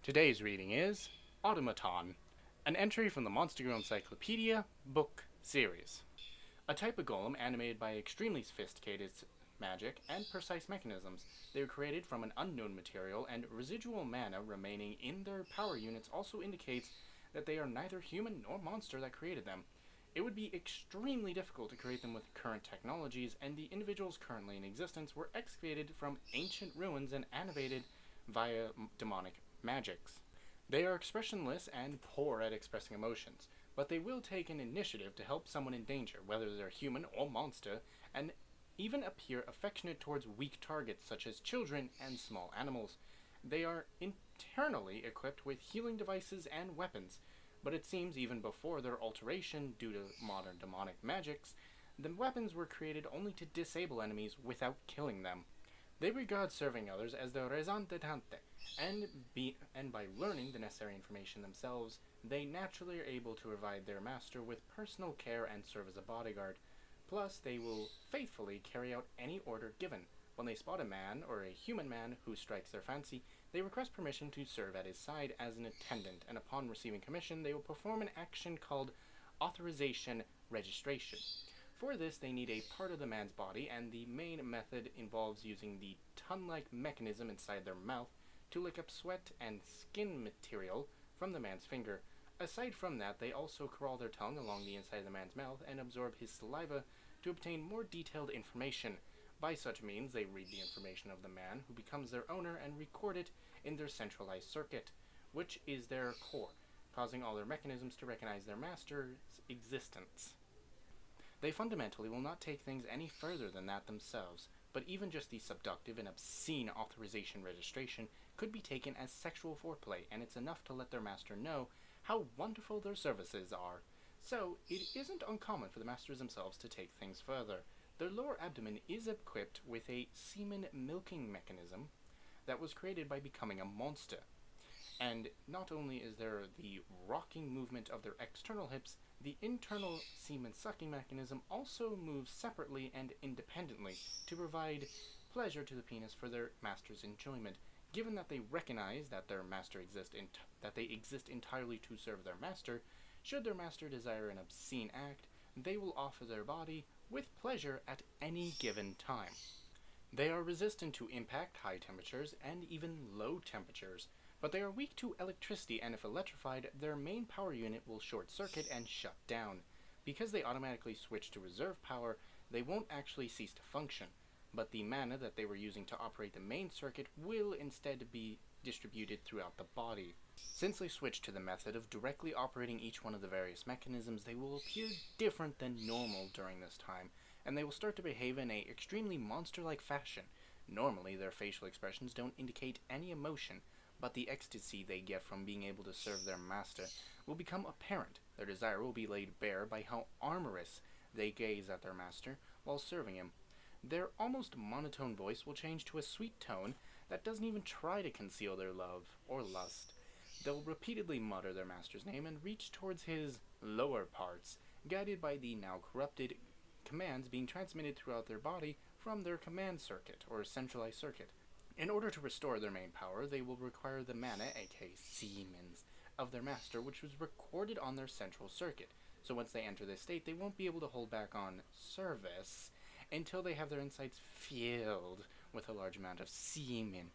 Today's reading is Automaton, an entry from the Monster Girl Encyclopedia book series. A type of golem animated by extremely sophisticated magic and precise mechanisms. They were created from an unknown material, and residual mana remaining in their power units also indicates that they are neither human nor monster that created them. It would be extremely difficult to create them with current technologies, and the individuals currently in existence were excavated from ancient ruins and animated via demonic magics. They are expressionless and poor at expressing emotions, but they will take an initiative to help someone in danger, whether they're human or monster, and even appear affectionate towards weak targets such as children and small animals. They are internally equipped with healing devices and weapons, but it seems even before their alteration due to modern demonic magics, the weapons were created only to disable enemies without killing them. They regard serving others as the raison d'être, and by learning the necessary information themselves, they naturally are able to provide their master with personal care and serve as a bodyguard. Plus, they will faithfully carry out any order given. When they spot a man or a human man who strikes their fancy, they request permission to serve at his side as an attendant, and upon receiving commission, they will perform an action called authorization registration. For this, they need a part of the man's body, and the main method involves using the tongue-like mechanism inside their mouth to lick up sweat and skin material from the man's finger. Aside from that, they also crawl their tongue along the inside of the man's mouth and absorb his saliva to obtain more detailed information. By such means, they read the information of the man, who becomes their owner, and record it in their centralized circuit, which is their core, causing all their mechanisms to recognize their master's existence. They fundamentally will not take things any further than that themselves, but even just the subductive and obscene authorization registration could be taken as sexual foreplay, and it's enough to let their master know how wonderful their services are. So, it isn't uncommon for the masters themselves to take things further. Their lower abdomen is equipped with a semen milking mechanism that was created by becoming a monster. And not only is there the rocking movement of their external hips, the internal semen sucking mechanism also moves separately and independently to provide pleasure to the penis for their master's enjoyment. Given that they recognize that that they exist entirely to serve their master, should their master desire an obscene act, they will offer their body with pleasure at any given time. They are resistant to impact, high temperatures, and even low temperatures, but they are weak to electricity, and if electrified, their main power unit will short circuit and shut down. Because they automatically switch to reserve power, they won't actually cease to function, but the mana that they were using to operate the main circuit will instead be distributed throughout the body. Since they switched to the method of directly operating each one of the various mechanisms, they will appear different than normal during this time, and they will start to behave in a extremely monster-like fashion. Normally, their facial expressions don't indicate any emotion, but the ecstasy they get from being able to serve their master will become apparent. Their desire will be laid bare by how amorous they gaze at their master while serving him. Their almost monotone voice will change to a sweet tone that doesn't even try to conceal their love or lust. They'll repeatedly mutter their master's name and reach towards his lower parts, guided by the now corrupted commands being transmitted throughout their body from their command circuit or centralized circuit. In order to restore their main power, they will require the mana, aka Siemens, of their master, which was recorded on their central circuit. So once they enter this state, they won't be able to hold back on service until they have their insides filled with a large amount of semen.